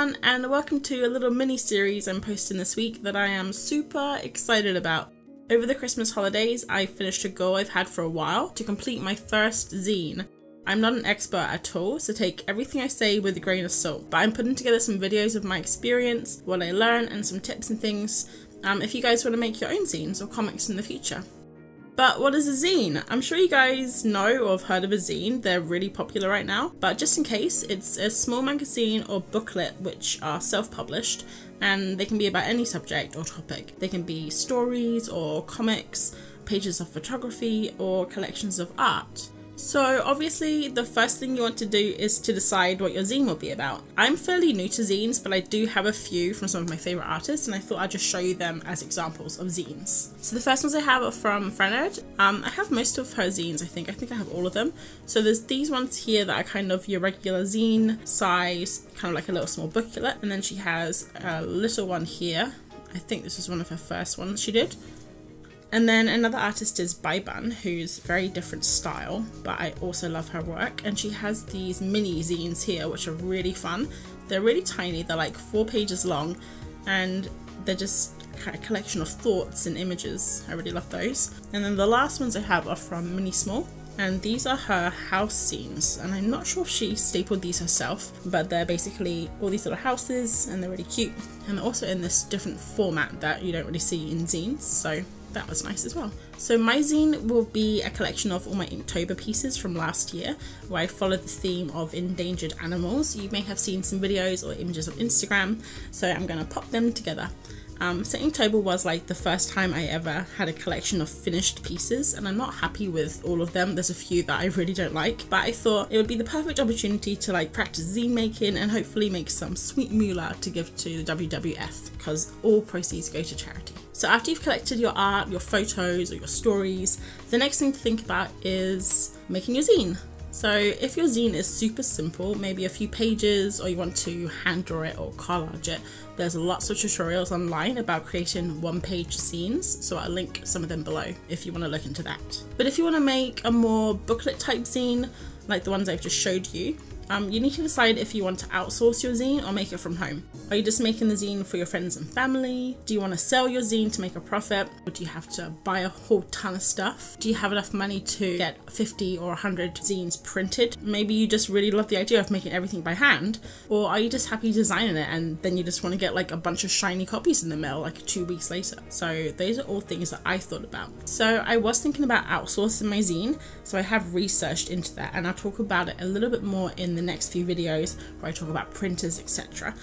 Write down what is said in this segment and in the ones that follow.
everyone, and welcome to a little mini series I'm posting this week that I am super excited about. Over the Christmas holidays, I finished a goal I've had for a while to complete my first zine. I'm not an expert at all, so take everything I say with a grain of salt, but I'm putting together some videos of my experience, what I learned, and some tips and things if you guys want to make your own zines or comics in the future. But what is a zine? I'm sure you guys know or have heard of a zine. They're really popular right now, but just in case, it's a small magazine or booklet which are self-published, and they can be about any subject or topic. They can be stories or comics, pages of photography, or collections of art. So obviously the first thing you want to do is to decide what your zine will be about. I'm fairly new to zines, but I do have a few from some of my favourite artists, and I thought I'd just show you them as examples of zines. So the first ones I have are from Frenerd. I have most of her zines, I think I have all of them. So there's these ones here that are kind of your regular zine size, kind of like a little small booklet, and then she has a little one here. I think this was one of her first ones she did. And then another artist is Baiban, who's very different style, but I also love her work. And she has these mini zines here, which are really fun. They're really tiny, they're like 4 pages long, and they're just a collection of thoughts and images. I really love those. And then the last ones I have are from Mini Small, and these are her house zines. And I'm not sure if she stapled these herself, but they're basically all these little houses, and they're really cute. And they're also in this different format that you don't really see in zines, so that was nice as well. So my zine will be a collection of all my Inktober pieces from last year, where I followed the theme of endangered animals. You may have seen some videos or images on Instagram, so I'm going to pop them together. So Inktober was like the first time I ever had a collection of finished pieces, and I'm not happy with all of them. There's a few that I really don't like, but I thought it would be the perfect opportunity to like practice zine making and hopefully make some sweet moolah to give to the WWF, because all proceeds go to charity. So after you've collected your art, your photos, or your stories, the next thing to think about is making your zine. So if your zine is super simple, maybe a few pages, or you want to hand draw it or collage it, there's lots of tutorials online about creating one-page zines, so I'll link some of them below if you want to look into that. But if you want to make a more booklet type zine, like the ones I've just showed you, you need to decide if you want to outsource your zine or make it from home. Are you just making the zine for your friends and family? Do you want to sell your zine to make a profit? Or do you have to buy a whole ton of stuff? Do you have enough money to get 50 or 100 zines printed? Maybe you just really love the idea of making everything by hand. Or are you just happy designing it and then you just want to get like a bunch of shiny copies in the mail like 2 weeks later? So those are all things that I thought about. So I was thinking about outsourcing my zine, so I have researched into that, and I'll talk about it a little bit more in the next few videos where I talk about printers, etc.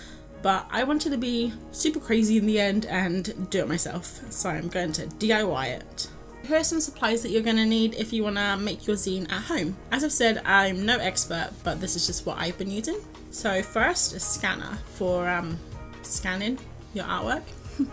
But I wanted to be super crazy in the end and do it myself, so I'm going to DIY it. Here are some supplies that you're going to need if you want to make your zine at home. As I've said, I'm no expert, but this is just what I've been using. So first, a scanner for scanning your artwork.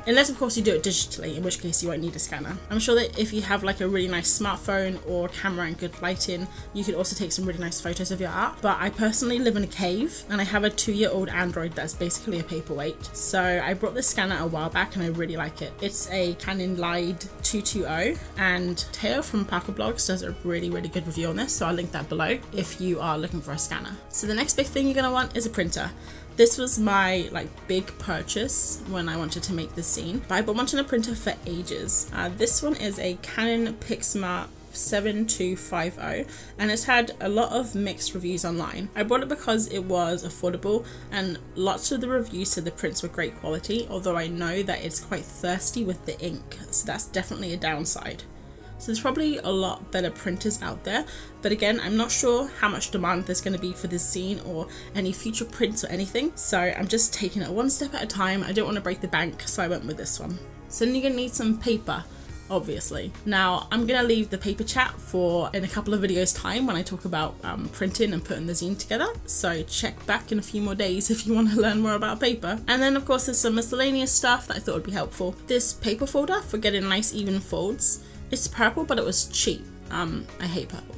Unless of course you do it digitally, in which case you won't need a scanner. I'm sure that if you have like a really nice smartphone or camera and good lighting, you could also take some really nice photos of your art. But I personally live in a cave and I have a 2-year-old Android that's basically a paperweight. So I brought this scanner a while back and I really like it. It's a Canon Glide 220, and Teo from Parker Blogs does a really good review on this, so I'll link that below if you are looking for a scanner. So the next big thing you're going to want is a printer. This was my big purchase when I wanted to make this zine, but I've been wanting a printer for ages. This one is a Canon Pixma 7250, and it's had a lot of mixed reviews online. I bought it because it was affordable, and lots of the reviews said the prints were great quality, although I know that it's quite thirsty with the ink, so that's definitely a downside. So there's probably a lot better printers out there, but again, I'm not sure how much demand there's going to be for this zine or any future prints or anything, so I'm just taking it one step at a time. I don't want to break the bank, so I went with this one. So then you're going to need some paper, obviously. Now I'm going to leave the paper chat for in a couple of videos time when I talk about printing and putting the zine together, so check back in a few more days if you want to learn more about paper. And then of course there's some miscellaneous stuff that I thought would be helpful. This paper folder for getting nice even folds. It's purple, but it was cheap. I hate purple.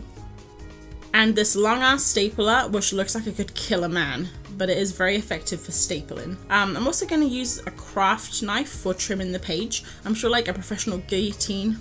And this long ass stapler, which looks like it could kill a man, but it is very effective for stapling. I'm also going to use a craft knife for trimming the page. I'm sure like a professional guillotine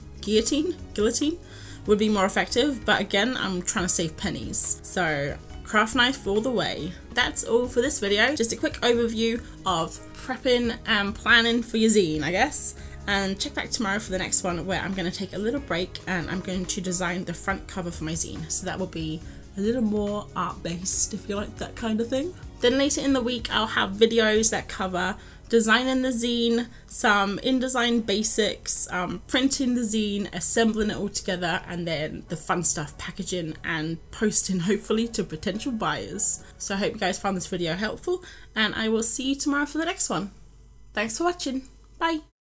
would be more effective, but again, I'm trying to save pennies. So craft knife all the way. That's all for this video. Just a quick overview of prepping and planning for your zine, I guess. And check back tomorrow for the next one, where I'm going to take a little break and I'm going to design the front cover for my zine. So that will be a little more art-based, if you like that kind of thing. Then later in the week I'll have videos that cover designing the zine, some InDesign basics, printing the zine, assembling it all together, and then the fun stuff, packaging and posting hopefully to potential buyers. So I hope you guys found this video helpful, and I will see you tomorrow for the next one. Thanks for watching. Bye!